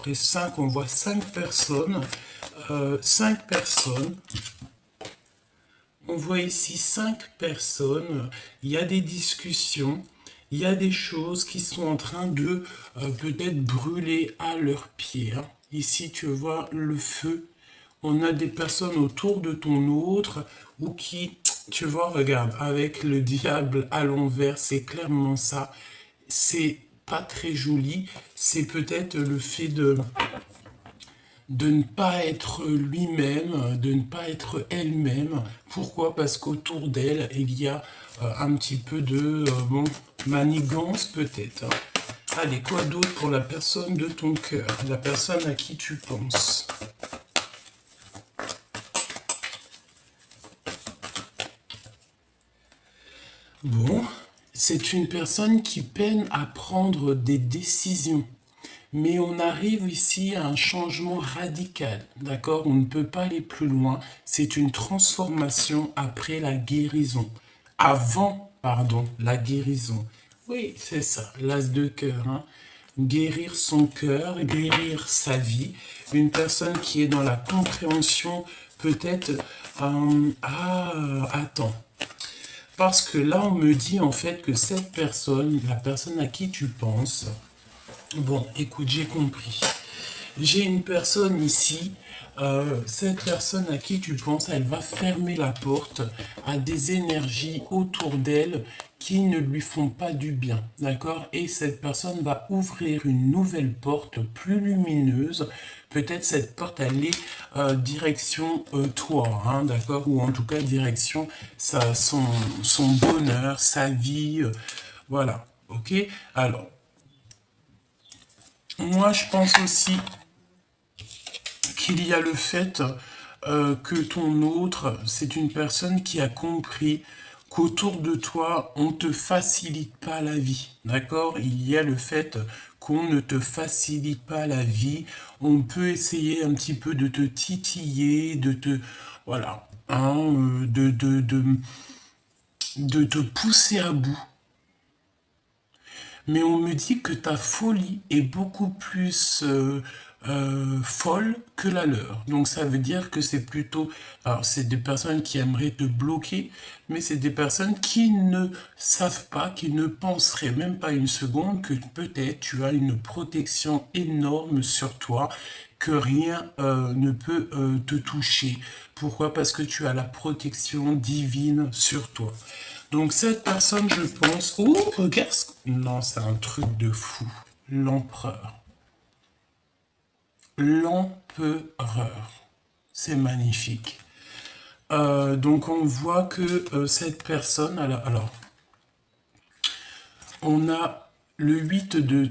après 5, on voit 5 personnes. 5 personnes. On voit ici 5 personnes. Il y a des discussions. Il y a des choses qui sont en train de peut-être brûler à leurs pieds. Hein. Ici, tu vois le feu. On a des personnes autour de ton autre ou qui, tu vois, regarde, avec le diable à l'envers, c'est clairement ça. C'est pas très joli. C'est peut-être le fait de ne pas être lui-même, de ne pas être elle-même. Pourquoi? Parce qu'autour d'elle, il y a un petit peu de manigance peut-être. Hein. Allez, quoi d'autre pour la personne de ton cœur, la personne à qui tu penses? Bon, c'est une personne qui peine à prendre des décisions. Mais on arrive ici à un changement radical, d'accord? On ne peut pas aller plus loin. C'est une transformation après la guérison. Avant, pardon, la guérison. Oui, c'est ça, l'as de cœur. Hein? Guérir son cœur, guérir sa vie. Une personne qui est dans la compréhension, peut-être... attends. Parce que là, on me dit en fait que cette personne, la personne à qui tu penses... Bon, écoute, j'ai compris. J'ai une personne ici, cette personne à qui tu penses, elle va fermer la porte à des énergies autour d'elle qui ne lui font pas du bien, d'accord? Et cette personne va ouvrir une nouvelle porte plus lumineuse. Peut-être cette porte, elle est direction toi, hein, d'accord? Ou en tout cas direction son bonheur, sa vie, voilà, ok? Alors, moi, je pense aussi qu'il y a le fait que ton autre, c'est une personne qui a compris qu'autour de toi, on ne te facilite pas la vie. D'accord? Il y a le fait qu'on ne te facilite pas la vie. On peut essayer un petit peu de te titiller, de te... Voilà. Hein, de te pousser à bout. Mais on me dit que ta folie est beaucoup plus folle que la leur. Donc ça veut dire que c'est plutôt... Alors c'est des personnes qui aimeraient te bloquer, mais c'est des personnes qui ne savent pas, qui ne penseraient même pas une seconde que peut-être tu as une protection énorme sur toi, que rien ne peut te toucher. Pourquoi? Parce que tu as la protection divine sur toi. Donc cette personne, je pense... Oh, regarde... Non, c'est un truc de fou. L'empereur. L'empereur. C'est magnifique. Donc on voit que cette personne... Alors, on a le 8 de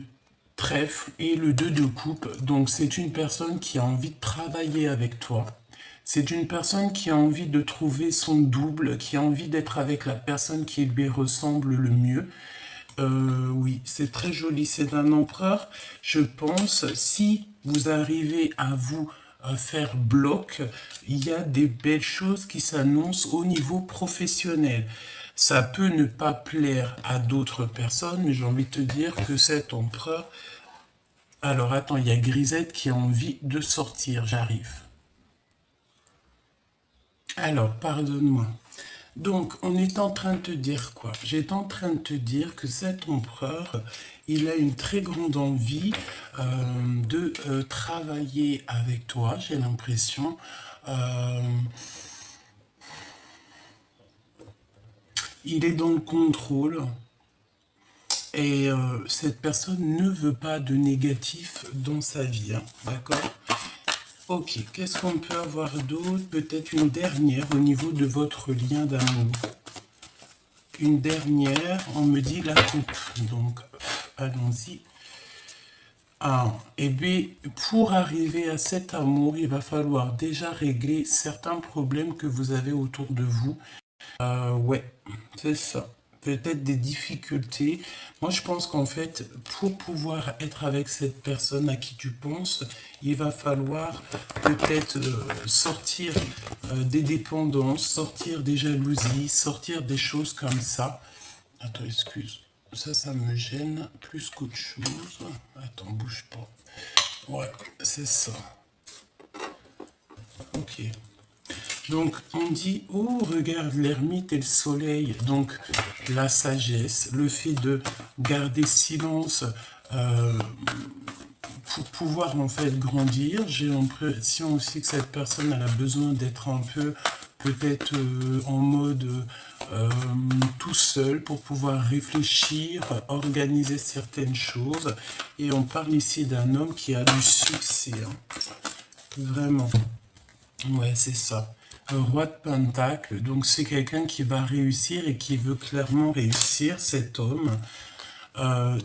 trèfle et le 2 de coupe. Donc c'est une personne qui a envie de travailler avec toi. C'est une personne qui a envie de trouver son double, qui a envie d'être avec la personne qui lui ressemble le mieux. Oui, c'est très joli, c'est un empereur. Je pense, si vous arrivez à vous faire bloc, il y a des belles choses qui s'annoncent au niveau professionnel. Ça peut ne pas plaire à d'autres personnes, mais j'ai envie de te dire que cet empereur... Alors attends, il y a Grisette qui a envie de sortir, j'arrive. Alors, pardonne-moi. Donc, on est en train de te dire quoi? J'étais en train de te dire que cet empereur, il a une très grande envie de travailler avec toi, j'ai l'impression. Il est dans le contrôle. Et cette personne ne veut pas de négatif dans sa vie, hein, d'accord? Ok, qu'est-ce qu'on peut avoir d'autre? Peut-être une dernière au niveau de votre lien d'amour. Une dernière, on me dit la coupe. Donc, allons-y. Ah, et bien, pour arriver à cet amour, il va falloir déjà régler certains problèmes que vous avez autour de vous. Ouais, c'est ça. Peut-être des difficultés. Moi, je pense qu'en fait, pour pouvoir être avec cette personne à qui tu penses, il va falloir peut-être sortir des dépendances, sortir des jalousies, sortir des choses comme ça. Attends, excuse. Ça me gêne plus qu'autre chose. Attends, bouge pas. Ouais, c'est ça. Ok. Donc, on dit, oh, regarde l'ermite et le soleil. Donc, la sagesse, le fait de garder silence pour pouvoir, en fait, grandir. J'ai l'impression aussi que cette personne, elle a besoin d'être un peu, peut-être, en mode tout seul pour pouvoir réfléchir, organiser certaines choses. Et on parle ici d'un homme qui a du succès. Hein. Vraiment. Ouais, c'est ça. Un roi de Pentacle, donc c'est quelqu'un qui va réussir et qui veut clairement réussir, cet homme.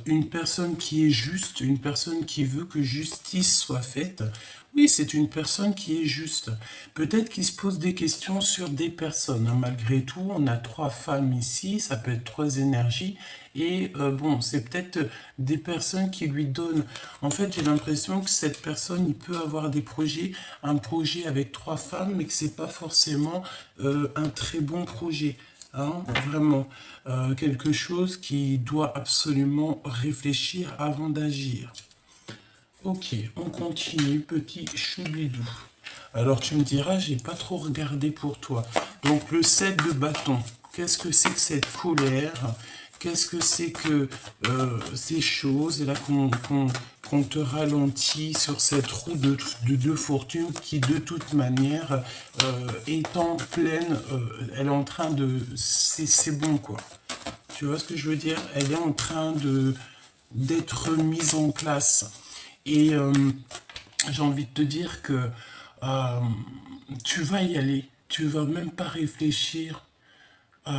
Une personne qui est juste, une personne qui veut que justice soit faite. Oui, c'est une personne qui est juste. Peut-être qu'il se pose des questions sur des personnes. Hein. Malgré tout, on a 3 femmes ici, ça peut être 3 énergies. Et bon, c'est peut-être des personnes qui lui donnent... En fait, j'ai l'impression que cette personne, il peut avoir des projets, un projet avec 3 femmes, mais que c'est pas forcément un très bon projet. Hein, vraiment, quelque chose qui doit absolument réfléchir avant d'agir. Ok, on continue, petit choubidou. Alors tu me diras, j'ai pas trop regardé pour toi. Donc le 7 de bâton, qu'est-ce que c'est que cette colère? Qu'est-ce que c'est que ces choses? Et là qu'on te ralentit sur cette roue de fortune qui de toute manière est en pleine, elle est en train de... C'est bon quoi. Tu vois ce que je veux dire? Elle est en train d'être mise en place. Et j'ai envie de te dire que euh, tu vas y aller. Tu vas même pas réfléchir. Euh,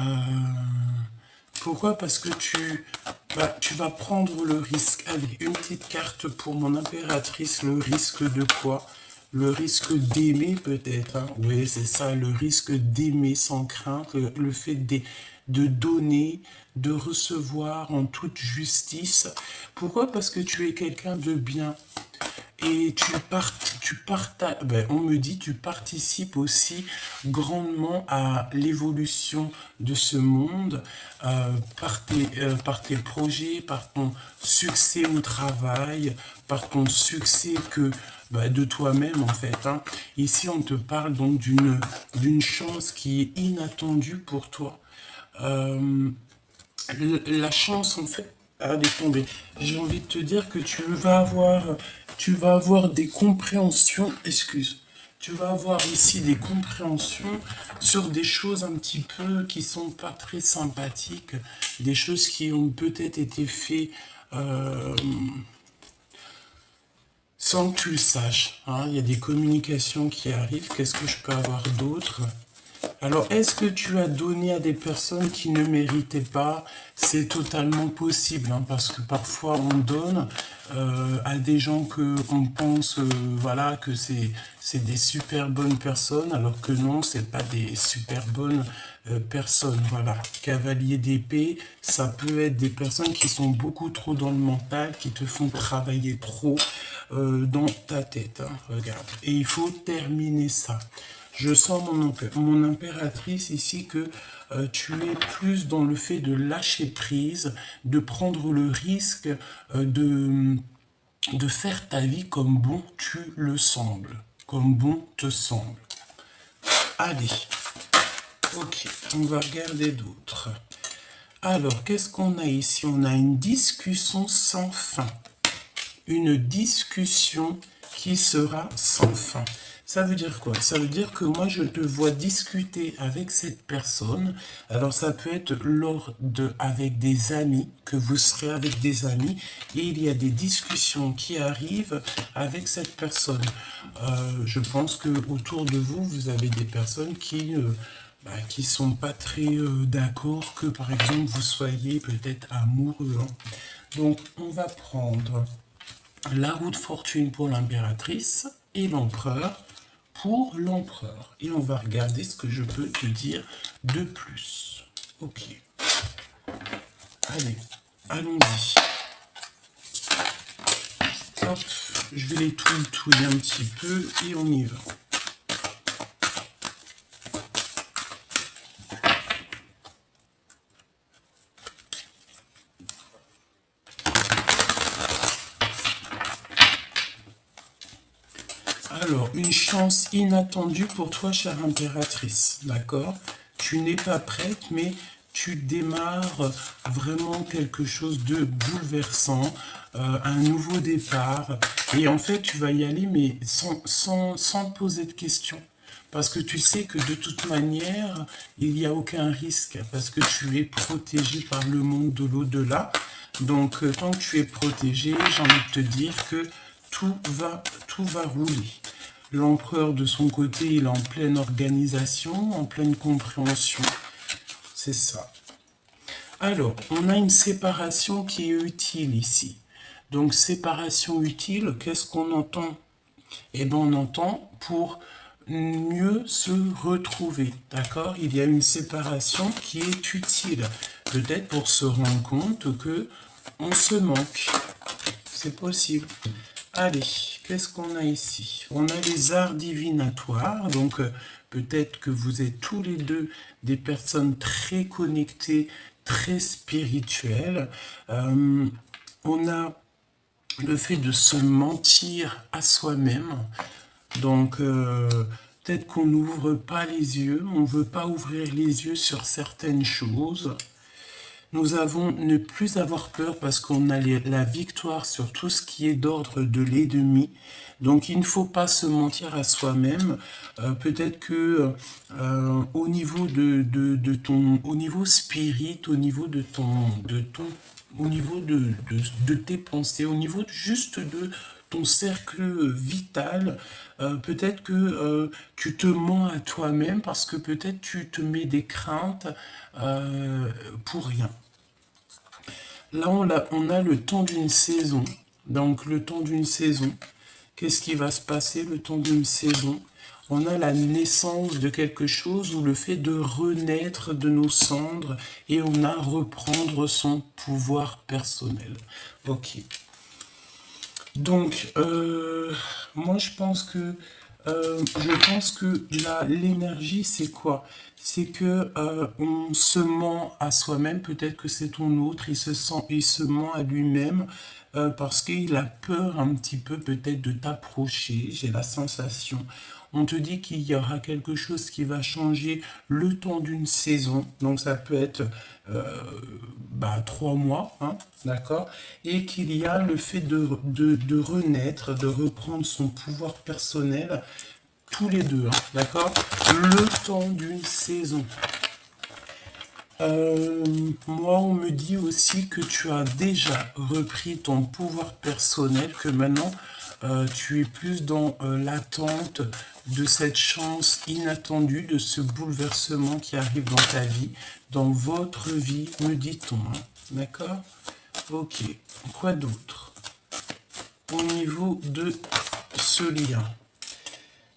Pourquoi? Parce que tu vas prendre le risque. Allez, une petite carte pour mon impératrice. Le risque de quoi? Le risque d'aimer peut-être. Hein. Oui, c'est ça, le risque d'aimer sans crainte. Le fait de donner, de recevoir en toute justice. Pourquoi? Parce que tu es quelqu'un de bien. Et on me dit, tu participes aussi grandement à l'évolution de ce monde par tes projets, par ton succès au travail, par ton succès de toi-même en fait. Hein. Ici, on te parle donc d'une chance qui est inattendue pour toi. La chance en fait elle est tombée. J'ai envie de te dire que tu vas avoir des compréhensions, tu vas avoir ici des compréhensions sur des choses un petit peu qui sont pas très sympathiques, des choses qui ont peut-être été faites sans que tu le saches. Hein. Il y a des communications qui arrivent. Qu'est-ce que je peux avoir d'autre? Alors, est-ce que tu as donné à des personnes qui ne méritaient pas? C'est totalement possible, hein, parce que parfois on donne à des gens que on pense, voilà, que c'est des super bonnes personnes, alors que non, c'est pas des super bonnes personnes. Voilà, cavalier d'épée, ça peut être des personnes qui sont beaucoup trop dans le mental, qui te font travailler trop dans ta tête. Hein, regarde, et il faut terminer ça. Je sens mon impératrice ici que tu es plus dans le fait de lâcher prise, de prendre le risque de faire ta vie comme bon tu le sembles, comme bon te semble. Allez, ok, on va regarder d'autres. Alors, qu'est-ce qu'on a ici? On a une discussion sans fin. Une discussion qui sera sans fin. Ça veut dire quoi? Ça veut dire que moi, je te vois discuter avec cette personne. Alors, ça peut être avec des amis, que vous serez avec des amis, et il y a des discussions qui arrivent avec cette personne. Je pense que autour de vous, vous avez des personnes qui sont pas très d'accord que, par exemple, vous soyez peut-être amoureux. Hein. Donc, on va prendre la roue de fortune pour l'impératrice et l'empereur pour l'empereur. Et on va regarder ce que je peux te dire de plus. Ok. Allez, allons-y. Hop, je vais les touiller un petit peu et on y va. Alors, une chance inattendue pour toi, chère impératrice, d'accord? Tu n'es pas prête, mais tu démarres vraiment quelque chose de bouleversant, un nouveau départ. Et en fait, tu vas y aller, mais sans poser de questions. Parce que tu sais que de toute manière, il n'y a aucun risque, parce que tu es protégé par le monde de l'au-delà. Donc, tant que tu es protégé, j'ai envie de te dire que tout va rouler. L'empereur, de son côté, il est en pleine organisation, en pleine compréhension. C'est ça. Alors, on a une séparation qui est utile ici. Donc, séparation utile, qu'est-ce qu'on entend? Eh bien, on entend pour mieux se retrouver. D'accord? Il y a une séparation qui est utile. Peut-être pour se rendre compte que on se manque. C'est possible. Allez, qu'est-ce qu'on a ici? On a les arts divinatoires, donc peut-être que vous êtes tous les deux des personnes très connectées, très spirituelles. On a le fait de se mentir à soi-même, donc peut-être qu'on n'ouvre pas les yeux, on ne veut pas ouvrir les yeux sur certaines choses. Nous avons ne plus avoir peur parce qu'on a la victoire sur tout ce qui est d'ordre de l'ennemi. Donc il ne faut pas se mentir à soi-même. Peut-être que au niveau de ton, au niveau spirit, au niveau au niveau de tes pensées, au niveau juste de ton cercle vital, peut-être que tu te mens à toi-même parce que peut-être tu te mets des craintes pour rien. Là, on a le temps d'une saison. Donc, le temps d'une saison. Qu'est-ce qui va se passer le temps d'une saison? On a la naissance de quelque chose ou le fait de renaître de nos cendres et on a reprendre son pouvoir personnel. Ok. Donc, moi, je pense que l'énergie, c'est quoi? C'est que on se ment à soi-même. Peut-être que c'est ton autre. Il se ment à lui-même parce qu'il a peur un petit peu peut-être de t'approcher. J'ai la sensation. On te dit qu'il y aura quelque chose qui va changer le temps d'une saison. Donc ça peut être 3 mois, hein, d'accord? Et qu'il y a le fait de renaître, de reprendre son pouvoir personnel, tous les deux, hein, d'accord? Le temps d'une saison. Moi, on me dit aussi que tu as déjà repris ton pouvoir personnel, que maintenant tu es plus dans l'attente de cette chance inattendue, de ce bouleversement qui arrive dans ta vie, dans votre vie, me dit-on. Hein. D'accord? Ok. Quoi d'autre? Au niveau de ce lien.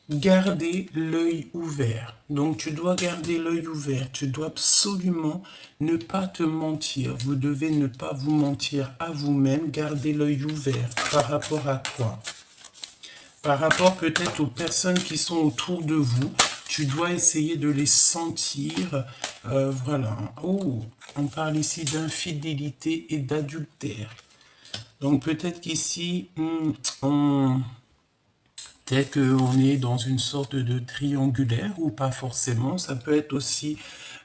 Garder l'œil ouvert. Donc tu dois garder l'œil ouvert. Tu dois absolument ne pas te mentir. Vous devez ne pas vous mentir à vous-même. Garder l'œil ouvert. Par rapport à quoi? Par rapport peut-être aux personnes qui sont autour de vous. Tu dois essayer de les sentir. Voilà. Oh, on parle ici d'infidélité et d'adultère. Donc peut-être qu'ici, peut-être qu'on est dans une sorte de triangulaire ou pas forcément. Ça peut être aussi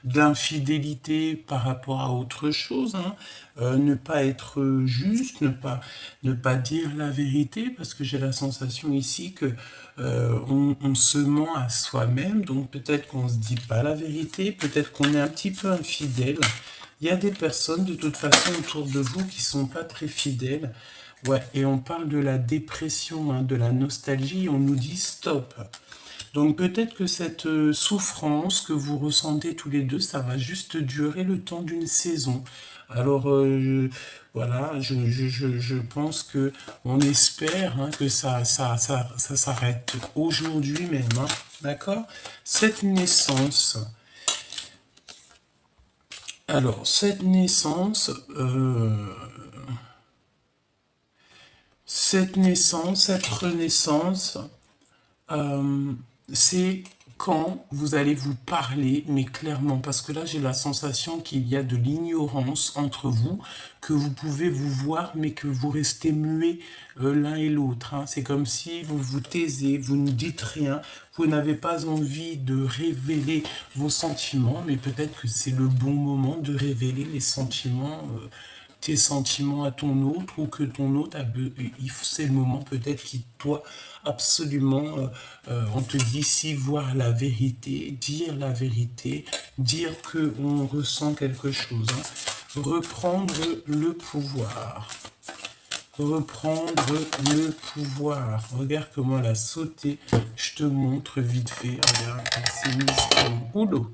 de l'infidélité par rapport à autre chose. Hein. Ne pas être juste, ne pas dire la vérité, parce que j'ai la sensation ici que on se ment à soi-même. Donc peut-être qu'on ne se dit pas la vérité, peut-être qu'on est un petit peu infidèle. Il y a des personnes de toute façon autour de vous qui sont pas très fidèles. Ouais, et on parle de la dépression, hein, de la nostalgie, on nous dit stop. Donc peut-être que cette souffrance que vous ressentez tous les deux, ça va juste durer le temps d'une saison. Alors voilà, je pense que on espère hein, que ça s'arrête aujourd'hui même. Hein, d'accord? Cette naissance. Alors, cette naissance, cette renaissance, c'est quand vous allez vous parler, mais clairement, parce que là, j'ai la sensation qu'il y a de l'ignorance entre vous, que vous pouvez vous voir, mais que vous restez muets l'un et l'autre. Hein. C'est comme si vous vous taisez, vous ne dites rien, vous n'avez pas envie de révéler vos sentiments, mais peut-être que c'est le bon moment de révéler les sentiments, tes sentiments à ton autre, ou que ton autre, c'est le moment peut-être qu'il doit absolument, on te dit ici, voir la vérité, dire que on ressent quelque chose. Hein. Reprendre le pouvoir. Reprendre le pouvoir. Regarde comment elle a sauté. Je te montre vite fait. Regarde, elle s'est mise en boulot.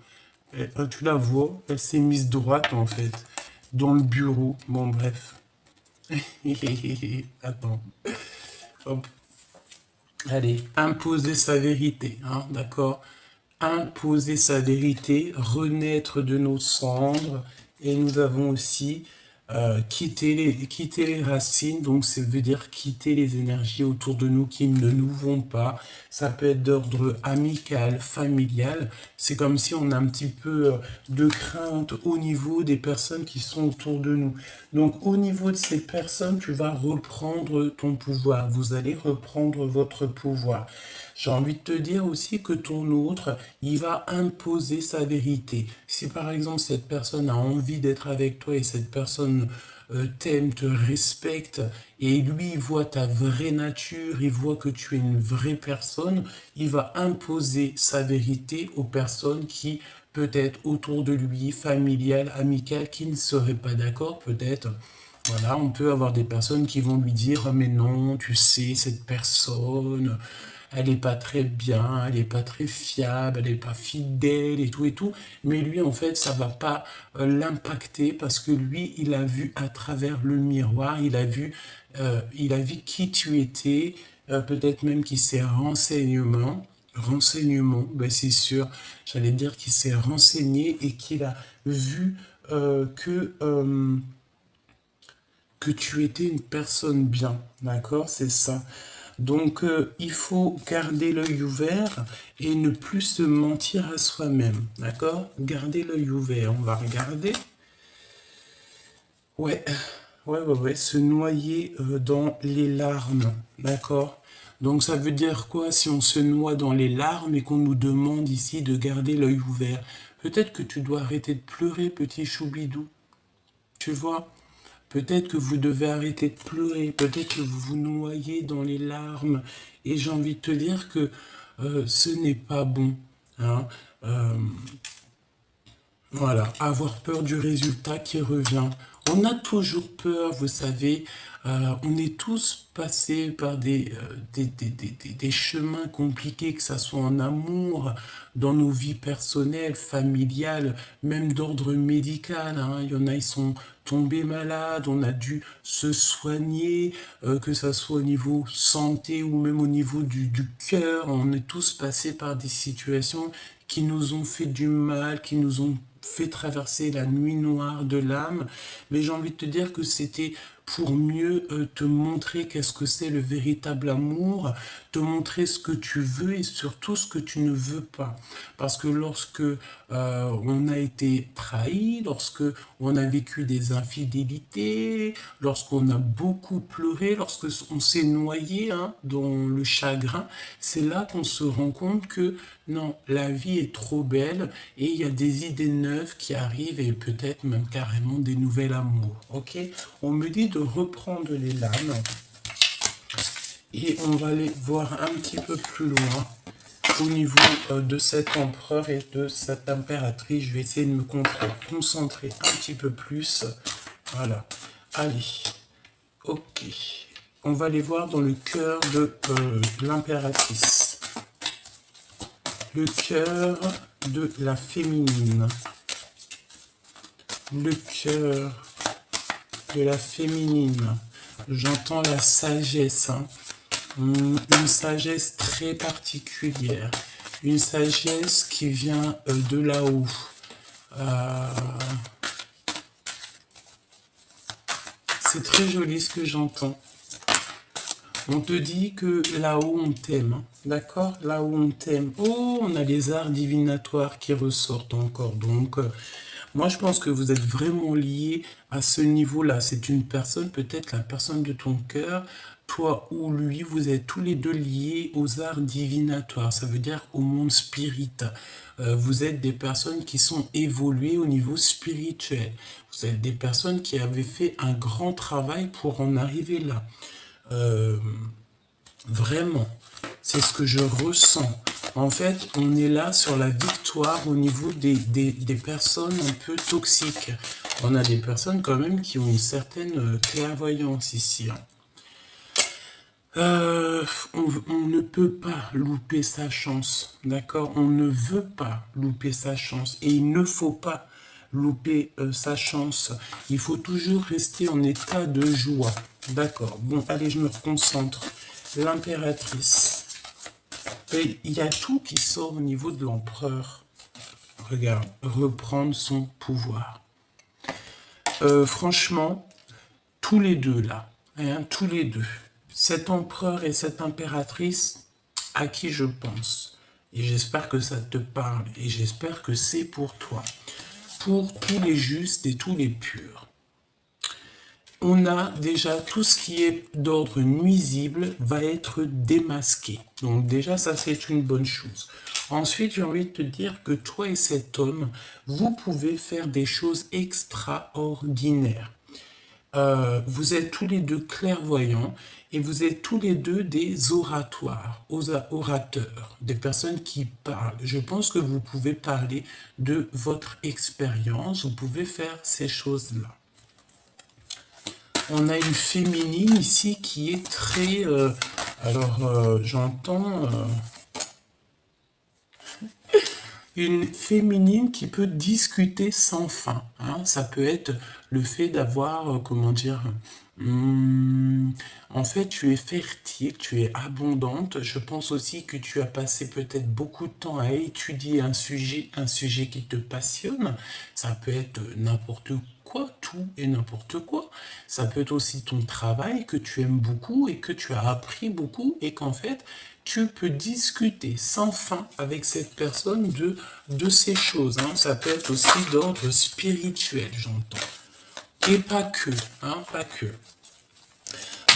Tu la vois, elle s'est mise droite en fait. Dans le bureau. Bon, bref. Attends. Hop. Allez, imposer sa vérité, hein, d'accord? Imposer sa vérité, renaître de nos cendres. Et nous avons aussi quitter les racines, donc ça veut dire quitter les énergies autour de nous qui ne nous vont pas. Ça peut être d'ordre amical, familial. C'est comme si on a un petit peu de crainte au niveau des personnes qui sont autour de nous. Donc au niveau de ces personnes, tu vas reprendre ton pouvoir. Vous allez reprendre votre pouvoir. J'ai envie de te dire aussi que ton autre, il va imposer sa vérité. Si par exemple cette personne a envie d'être avec toi et cette personne t'aime, te respecte, et lui il voit ta vraie nature, il voit que tu es une vraie personne, il va imposer sa vérité aux personnes qui peut-être autour de lui, familiales, amicales, qui ne seraient pas d'accord peut-être. Voilà, on peut avoir des personnes qui vont lui dire « Mais non, tu sais, cette personne, elle n'est pas très bien, elle n'est pas très fiable, elle n'est pas fidèle et tout. » Mais lui, en fait, ça va pas l'impacter parce que lui, il a vu à travers le miroir, il a vu qui tu étais, peut-être même qu'il s'est renseignement, ben c'est sûr, j'allais dire qu'il s'est renseigné et qu'il a vu que tu étais une personne bien, d'accord, c'est ça. Donc, il faut garder l'œil ouvert et ne plus se mentir à soi-même, d'accord? Garder l'œil ouvert, on va regarder. Ouais, ouais, se noyer dans les larmes, d'accord? Donc, ça veut dire quoi si on se noie dans les larmes et qu'on nous demande ici de garder l'œil ouvert? Peut-être que tu dois arrêter de pleurer, petit choubidou, tu vois? Peut-être que vous devez arrêter de pleurer, peut-être que vous vous noyez dans les larmes. Et j'ai envie de te dire que ce n'est pas bon. Hein. Euh, voilà, avoir peur du résultat qui revient. On a toujours peur, vous savez. On est tous passés par des chemins compliqués, que ça soit en amour, dans nos vies personnelles, familiales, même d'ordre médical. Hein. Il y en a, ils sont tombés malades, on a dû se soigner, que ça soit au niveau santé ou même au niveau du cœur. On est tous passés par des situations qui nous ont fait du mal, qui nous ont fait traverser la nuit noire de l'âme, mais j'ai envie de te dire que c'était pour mieux te montrer qu'est-ce que c'est le véritable amour, te montrer ce que tu veux et surtout ce que tu ne veux pas. Parce que lorsque on a été trahi, lorsque on a vécu des infidélités, lorsqu'on a beaucoup pleuré, lorsque on s'est noyé hein, dans le chagrin, c'est là qu'on se rend compte que non, la vie est trop belle et il y a des idées neuves qui arrivent et peut-être même carrément des nouvelles amours. Ok, on me dit de reprendre les lames et on va aller voir un petit peu plus loin au niveau de cet empereur et de cette impératrice. Je vais essayer de me concentrer un petit peu plus. Voilà. Allez. Ok. On va aller voir dans le cœur de l'impératrice. Le cœur de la féminine. Le cœur de la féminine. J'entends la sagesse. Hein. Une sagesse très particulière. Une sagesse qui vient de là-haut. C'est très joli ce que j'entends. On te dit que là-haut, on t'aime, hein, d'accord? Là-haut, on t'aime. Oh, on a les arts divinatoires qui ressortent encore. Donc, moi, je pense que vous êtes vraiment liés à ce niveau-là. C'est une personne, peut-être la personne de ton cœur, toi ou lui, vous êtes tous les deux liés aux arts divinatoires. Ça veut dire au monde spirit. Vous êtes des personnes qui sont évoluées au niveau spirituel. Vous êtes des personnes qui avaient fait un grand travail pour en arriver là. Vraiment, c'est ce que je ressens. En fait, on est là sur la victoire au niveau des personnes un peu toxiques. On a des personnes quand même qui ont une certaine clairvoyance ici, hein. On ne peut pas louper sa chance, d'accord? On ne veut pas louper sa chance et il ne faut pas louper sa chance. Il faut toujours rester en état de joie, d'accord? Bon, allez, je me reconcentre. L'impératrice. Et il y a tout qui sort au niveau de l'empereur. Regarde, reprendre son pouvoir. Franchement, tous les deux là, hein, tous les deux. Cet empereur et cette impératrice, à qui je pense. Et j'espère que ça te parle. Et j'espère que c'est pour toi. Pour tous les justes et tous les purs. On a déjà tout ce qui est d'ordre nuisible va être démasqué. Donc déjà, ça c'est une bonne chose. Ensuite, j'ai envie de te dire que toi et cet homme, vous pouvez faire des choses extraordinaires. Vous êtes tous les deux clairvoyants et vous êtes tous les deux des orateurs, des personnes qui parlent. Je pense que vous pouvez parler de votre expérience, vous pouvez faire ces choses-là. On a une féminine ici qui est très... j'entends... une féminine qui peut discuter sans fin, hein. Ça peut être le fait d'avoir, comment dire... en fait, tu es fertile, tu es abondante. Je pense aussi que tu as passé peut-être beaucoup de temps à étudier un sujet qui te passionne. Ça peut être n'importe quoi, tout et n'importe quoi. Ça peut être aussi ton travail que tu aimes beaucoup et que tu as appris beaucoup et qu'en fait, tu peux discuter sans fin avec cette personne de ces choses, hein. Ça peut être aussi d'ordre spirituel, j'entends. Et pas que, hein, pas que.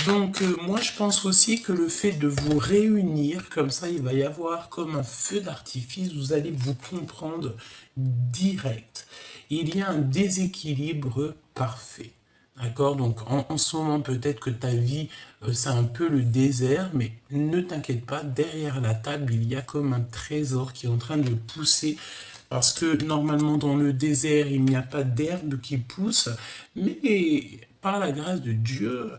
Donc, moi, je pense aussi que le fait de vous réunir, comme ça, il va y avoir comme un feu d'artifice, vous allez vous comprendre direct. Il y a un déséquilibre parfait. D'accord? Donc, en ce moment, peut-être que ta vie, c'est un peu le désert, mais ne t'inquiète pas, derrière la table, il y a comme un trésor qui est en train de pousser. Parce que normalement, dans le désert, il n'y a pas d'herbe qui pousse, mais par la grâce de Dieu,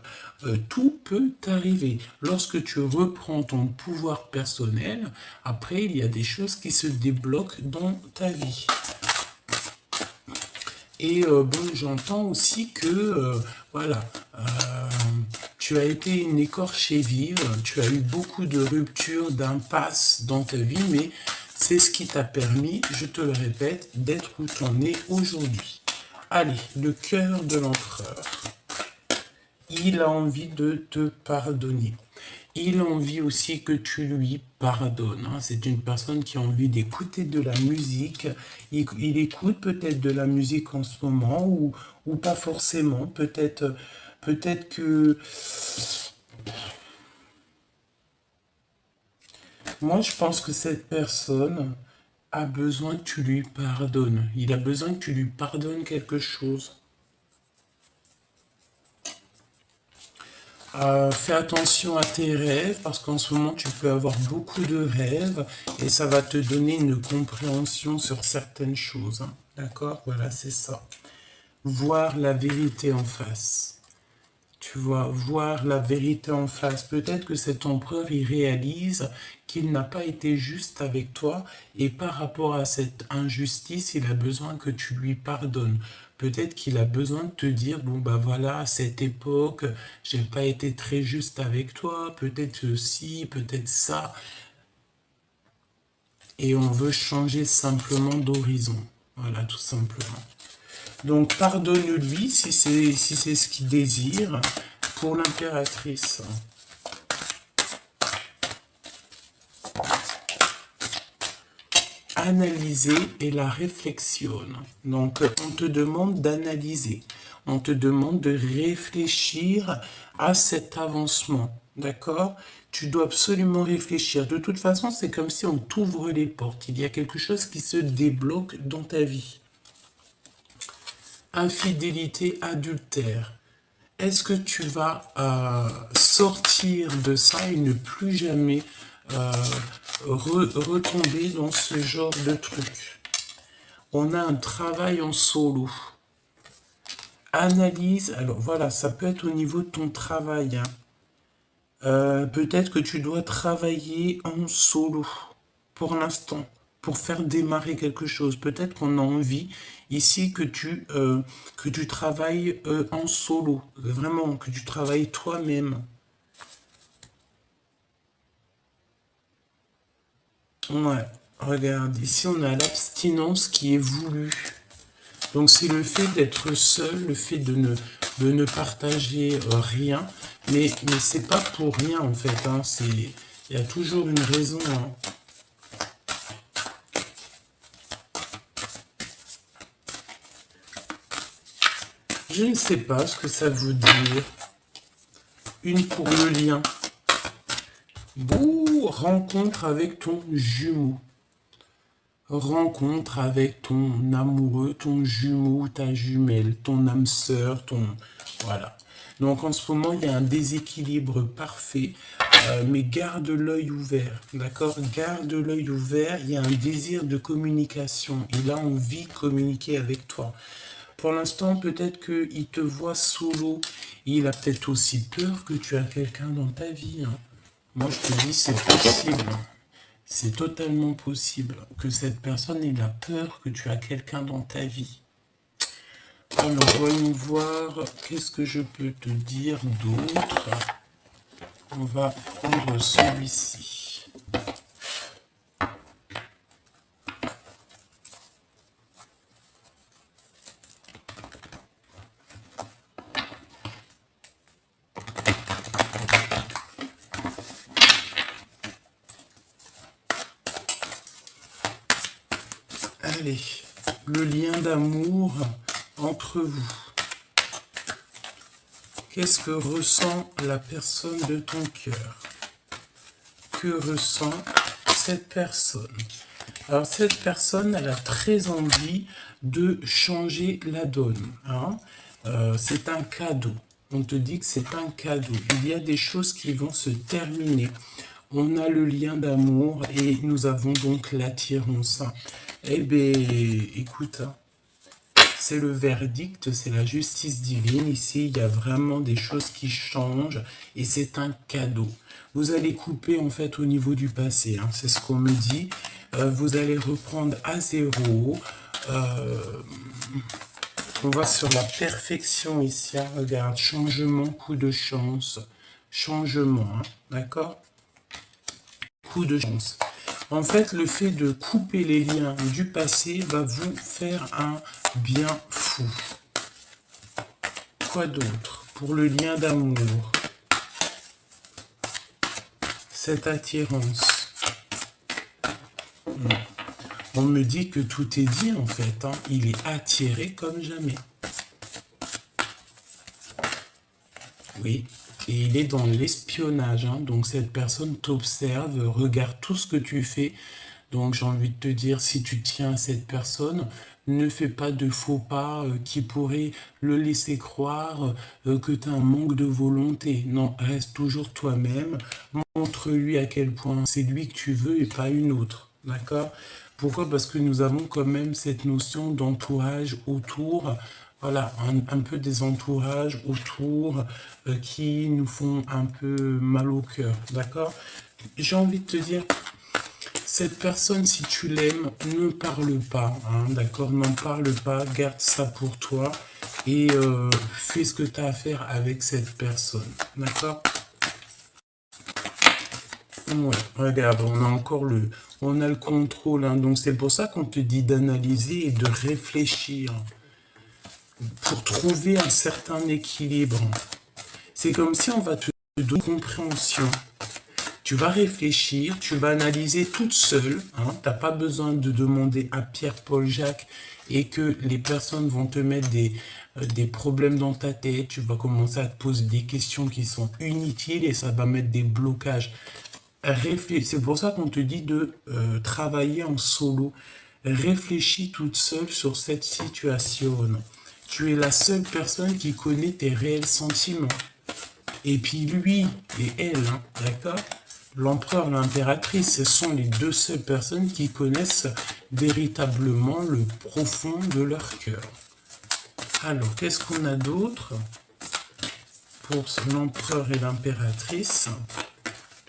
tout peut arriver. Lorsque tu reprends ton pouvoir personnel, après, il y a des choses qui se débloquent dans ta vie. Et bon, j'entends aussi que, voilà, tu as été une écorchée vive, tu as eu beaucoup de ruptures, d'impasses dans ta vie, mais c'est ce qui t'a permis, je te le répète, d'être où tu en es aujourd'hui. Allez, le cœur de l'empereur. Il a envie de te pardonner. Il a envie aussi que tu lui pardonnes, hein. C'est une personne qui a envie d'écouter de la musique. Il écoute peut-être de la musique en ce moment ou pas forcément. Peut-être que... Moi, je pense que cette personne a besoin que tu lui pardonnes. Il a besoin que tu lui pardonnes quelque chose. Fais attention à tes rêves parce qu'en ce moment tu peux avoir beaucoup de rêves et ça va te donner une compréhension sur certaines choses, hein. D'accord? Voilà, c'est ça. Voir la vérité en face. Tu vois, voir la vérité en face. Peut-être que cet empereur, il réalise qu'il n'a pas été juste avec toi et par rapport à cette injustice, il a besoin que tu lui pardonnes. Peut-être qu'il a besoin de te dire, bon bah voilà, à cette époque, j'ai pas été très juste avec toi, peut-être ci, peut-être ça. Et on veut changer simplement d'horizon. Voilà, tout simplement. Donc pardonne-lui si c'est ce qu'il désire. Pour l'impératrice. analyser et la réflexion. Donc, on te demande d'analyser. On te demande de réfléchir à cet avancement. D'accord? Tu dois absolument réfléchir. De toute façon, c'est comme si on t'ouvre les portes. Il y a quelque chose qui se débloque dans ta vie. Infidélité, adultère. Est-ce que tu vas sortir de ça et ne plus jamais retomber dans ce genre de truc? On a un travail en solo. Analyse, alors voilà, ça peut être au niveau de ton travail. Hein. Peut-être que tu dois travailler en solo pour l'instant, pour faire démarrer quelque chose. Peut-être qu'on a envie ici que tu travailles en solo, vraiment, que tu travailles toi-même. Ouais, regarde, ici on a l'abstinence qui est voulue. Donc c'est le fait d'être seul, le fait de ne partager rien, mais c'est pas pour rien en fait, hein, il y a toujours une raison. Hein. Je ne sais pas ce que ça veut dire. Une pour le lien. Bouh, rencontre avec ton jumeau. Rencontre avec ton amoureux, ton jumeau, ta jumelle, ton âme sœur, ton... Voilà. Donc en ce moment, il y a un déséquilibre parfait, mais garde l'œil ouvert, d'accord? Garde l'œil ouvert, il y a un désir de communication. Il a envie de communiquer avec toi. Pour l'instant, peut-être qu'il te voit solo. Il a peut-être aussi peur que tu as quelqu'un dans ta vie. Hein. Moi, je te dis, c'est possible. C'est totalement possible que cette personne ait la peur que tu as quelqu'un dans ta vie. Alors, voyons voir, qu'est-ce que je peux te dire d'autre. On va prendre celui-ci. Allez, le lien d'amour entre vous. Qu'est-ce que ressent la personne de ton cœur? Que ressent cette personne? Alors cette personne, elle a très envie de changer la donne. Hein. C'est un cadeau. On te dit que c'est un cadeau. Il y a des choses qui vont se terminer. On a le lien d'amour et nous avons donc l'attirance. Eh bien, écoute, c'est le verdict, c'est la justice divine. Ici, il y a vraiment des choses qui changent et c'est un cadeau. Vous allez couper en fait au niveau du passé, hein, c'est ce qu'on me dit. Vous allez reprendre à zéro. On va sur la perfection ici. Hein, regarde, changement, coup de chance. Changement, hein, d'accord? Coup de chance. En fait, le fait de couper les liens du passé va vous faire un bien fou. Quoi d'autre? Pour le lien d'amour. Cette attirance. On me dit que tout est dit en fait. Hein. Il est attiré comme jamais. Oui. Et il est dans l'espionnage. Hein. Donc cette personne t'observe, regarde tout ce que tu fais. Donc j'ai envie de te dire, si tu tiens à cette personne, ne fais pas de faux pas qui pourraient le laisser croire que tu as un manque de volonté. Non, reste toujours toi-même. Montre-lui à quel point c'est lui que tu veux et pas une autre. D'accord? Pourquoi? Parce que nous avons quand même cette notion d'entourage autour. Voilà, un peu des entourages autour qui nous font un peu mal au cœur. D'accord? J'ai envie de te dire... Cette personne, si tu l'aimes, ne parle pas, hein, d'accord? N'en parle pas, garde ça pour toi et fais ce que tu as à faire avec cette personne, d'accord? Ouais, regarde, on a encore on a le contrôle, hein, donc c'est pour ça qu'on te dit d'analyser et de réfléchir pour trouver un certain équilibre. C'est comme si on va te donner compréhension. Tu vas réfléchir, tu vas analyser toute seule. Hein, tu n'as pas besoin de demander à Pierre, Paul, Jacques et que les personnes vont te mettre des problèmes dans ta tête. Tu vas commencer à te poser des questions qui sont inutiles et ça va mettre des blocages. C'est pour ça qu'on te dit de travailler en solo. Réfléchis toute seule sur cette situation. Tu es la seule personne qui connaît tes réels sentiments. Et puis lui et elle, hein, d'accord? L'empereur, l'impératrice, ce sont les deux seules personnes qui connaissent véritablement le profond de leur cœur. Alors, qu'est-ce qu'on a d'autre pour l'empereur et l'impératrice?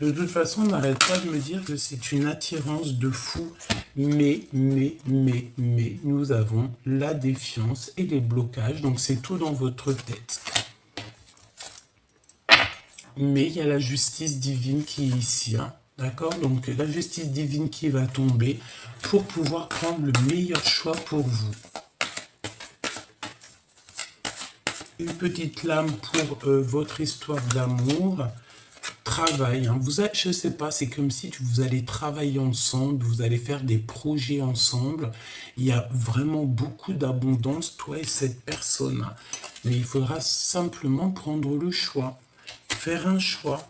De toute façon, on n'arrête pas de me dire que c'est une attirance de fou. Mais, nous avons la défiance et les blocages. Donc, c'est tout dans votre tête. Mais il y a la justice divine qui est ici. Hein, d'accord? Donc, la justice divine qui va tomber pour pouvoir prendre le meilleur choix pour vous. Une petite lame pour votre histoire d'amour. Travail, hein. Je ne sais pas, c'est comme si vous allez travailler ensemble, vous allez faire des projets ensemble. Il y a vraiment beaucoup d'abondance, toi et cette personne. Mais il faudra simplement prendre le choix, faire un choix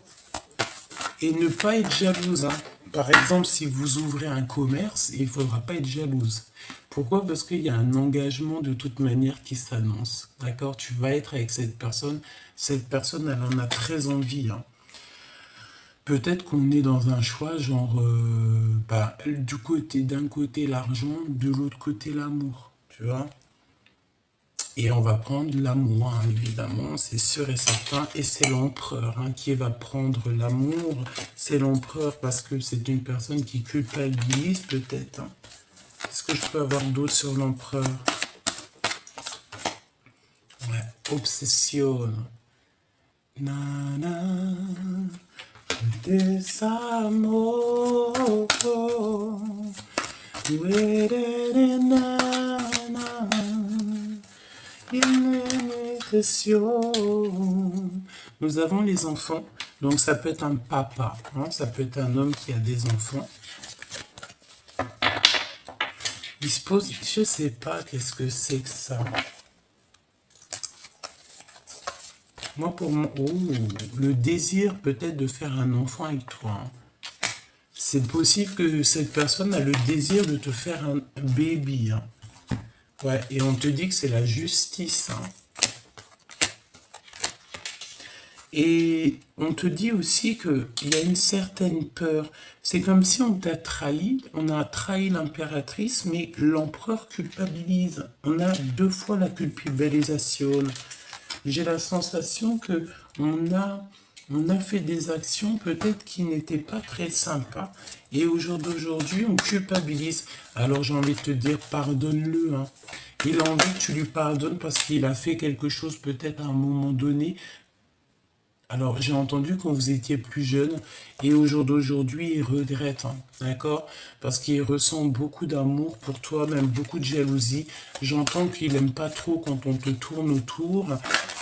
et ne pas être jalouse. Hein. Par exemple, si vous ouvrez un commerce, il ne faudra pas être jalouse. Pourquoi? Parce qu'il y a un engagement de toute manière qui s'annonce. D'accord? Tu vas être avec cette personne. Cette personne, elle en a très envie. Hein. Peut-être qu'on est dans un choix genre d'un côté l'argent, de l'autre côté l'amour, tu vois. Et on va prendre l'amour, hein, évidemment, c'est sûr et certain. Et c'est l'empereur hein, qui va prendre l'amour. C'est l'empereur parce que c'est une personne qui culpabilise peut-être. Hein. Est-ce que je peux avoir d'autres sur l'empereur? Ouais, obsession. Nana. Desamor, nous avons les enfants, donc ça peut être un papa, hein, ça peut être un homme qui a des enfants. Il se pose, je sais pas qu'est-ce que c'est que ça. Moi, pour moi, le désir peut-être de faire un enfant avec toi. Hein. C'est possible que cette personne a le désir de te faire un baby. Hein. Ouais, et on te dit que c'est la justice. Hein. Et on te dit aussi qu'il y a une certaine peur. C'est comme si on t'a trahi, on a trahi l'impératrice, mais l'empereur culpabilise. On a deux fois la culpabilisation. J'ai la sensation que on a fait des actions peut-être qui n'étaient pas très sympas. Et aujourd'hui, on culpabilise. Alors j'ai envie de te dire, pardonne-le. Hein. Il a envie que tu lui pardonnes parce qu'il a fait quelque chose peut-être à un moment donné. Alors, j'ai entendu quand vous étiez plus jeune, et au jour d'aujourd'hui, il regrette, hein, d'accord? Parce qu'il ressent beaucoup d'amour pour toi, même beaucoup de jalousie. J'entends qu'il n'aime pas trop quand on te tourne autour.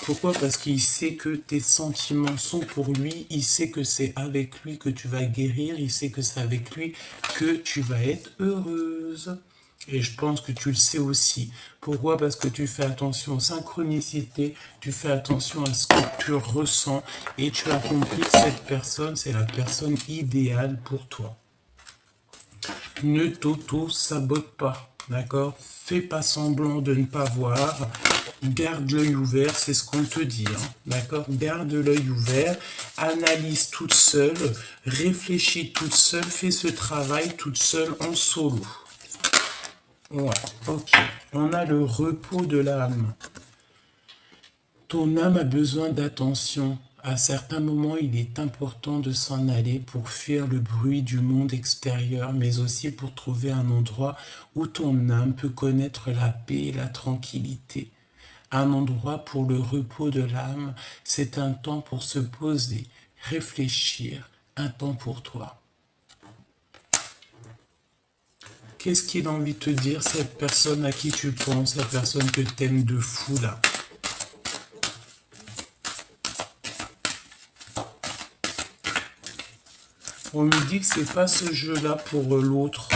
Pourquoi? Parce qu'il sait que tes sentiments sont pour lui, il sait que c'est avec lui que tu vas guérir, il sait que c'est avec lui que tu vas être heureuse. Et je pense que tu le sais aussi. Pourquoi? Parce que tu fais attention aux synchronicités, tu fais attention à ce que tu ressens et tu as compris que cette personne, c'est la personne idéale pour toi. Ne t'auto-sabote pas, d'accord? Fais pas semblant de ne pas voir. Garde l'œil ouvert, c'est ce qu'on te dit, hein, d'accord? Garde l'œil ouvert, analyse toute seule, réfléchis toute seule, fais ce travail toute seule en solo. Ouais, ok. On a le repos de l'âme. Ton âme a besoin d'attention. À certains moments, il est important de s'en aller pour fuir le bruit du monde extérieur, mais aussi pour trouver un endroit où ton âme peut connaître la paix et la tranquillité. Un endroit pour le repos de l'âme, c'est un temps pour se poser, réfléchir, un temps pour toi. Qu'est-ce qu'il a envie de te dire, cette personne à qui tu penses, la personne que tu aimes de fou là? On me dit que c'est pas ce jeu-là pour l'autre.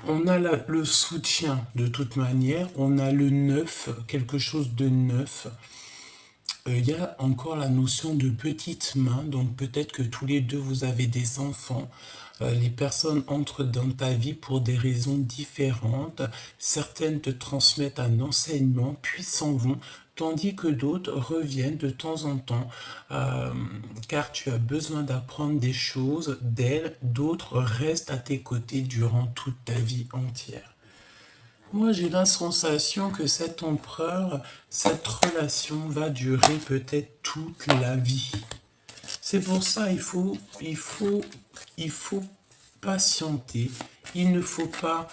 On a le soutien de toute manière. On a le neuf, quelque chose de neuf. Il y a encore la notion de petite main, donc peut-être que tous les deux vous avez des enfants. Les personnes entrent dans ta vie pour des raisons différentes. Certaines te transmettent un enseignement, puis s'en vont, tandis que d'autres reviennent de temps en temps, car tu as besoin d'apprendre des choses d'elles. D'autres restent à tes côtés durant toute ta vie entière. Moi, j'ai la sensation que cet empereur, cette relation va durer peut-être toute la vie. C'est pour ça il faut patienter. Il ne faut pas,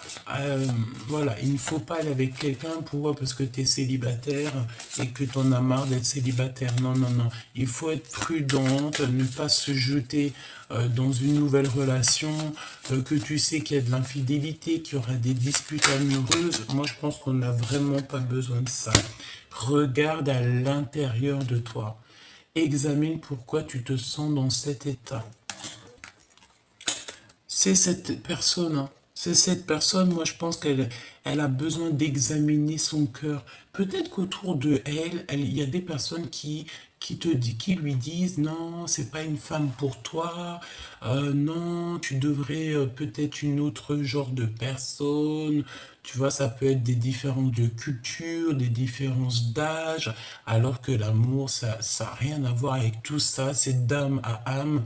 voilà, il ne faut pas aller avec quelqu'un parce que tu es célibataire et que tu en as marre d'être célibataire. Non, non, non. Il faut être prudente, ne pas se jeter dans une nouvelle relation, que tu sais qu'il y a de l'infidélité, qu'il y aura des disputes amoureuses. Moi, je pense qu'on n'a vraiment pas besoin de ça. Regarde à l'intérieur de toi. Examine pourquoi tu te sens dans cet état. C'est cette personne, hein. C'est cette personne, moi je pense qu'elle a besoin d'examiner son cœur. Peut-être qu'autour de elle, il y a des personnes qui lui disent non, c'est pas une femme pour toi, non, tu devrais peut-être une autre genre de personne. Tu vois, ça peut être des différences de culture, des différences d'âge, alors que l'amour, ça n'a rien à voir avec tout ça, c'est d'âme à âme.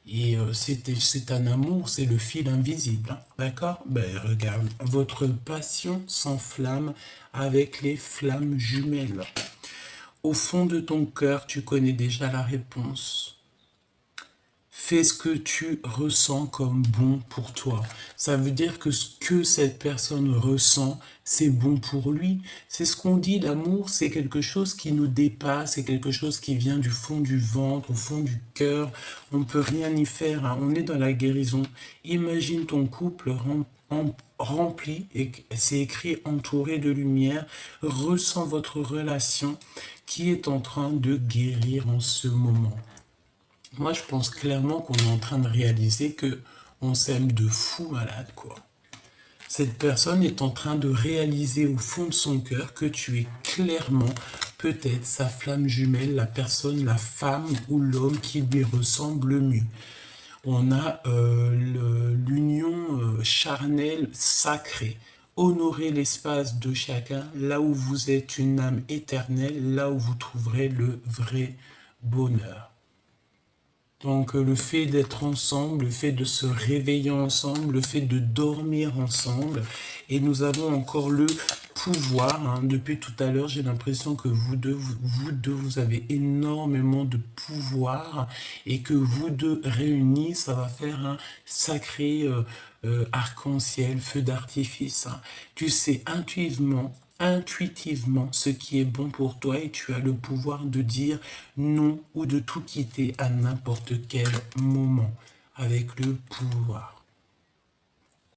Et c'est un amour, c'est le fil invisible, hein, d'accord? Ben regarde, votre passion s'enflamme avec les flammes jumelles. Au fond de ton cœur, tu connais déjà la réponse. Fais ce que tu ressens comme bon pour toi. Ça veut dire que ce que cette personne ressent, c'est bon pour lui. C'est ce qu'on dit, l'amour, c'est quelque chose qui nous dépasse, c'est quelque chose qui vient du fond du ventre, au fond du cœur. On ne peut rien y faire, hein. On est dans la guérison. Imagine ton couple rempli, et c'est écrit entouré de lumière. Ressens votre relation qui est en train de guérir en ce moment. Moi, je pense clairement qu'on est en train de réaliser que on s'aime de fou malade, quoi. Cette personne est en train de réaliser au fond de son cœur que tu es clairement peut-être sa flamme jumelle, la personne, la femme ou l'homme qui lui ressemble le mieux. On a l'union charnelle sacrée. Honorez l'espace de chacun, là où vous êtes une âme éternelle, là où vous trouverez le vrai bonheur. Donc le fait d'être ensemble, le fait de se réveiller ensemble, le fait de dormir ensemble, et nous avons encore le pouvoir, hein. Depuis tout à l'heure, j'ai l'impression que vous deux, vous avez énormément de pouvoir, et que vous deux réunis, ça va faire un sacré arc-en-ciel, feu d'artifice, hein. Tu sais intuitivement ce qui est bon pour toi, et tu as le pouvoir de dire non ou de tout quitter à n'importe quel moment avec le pouvoir.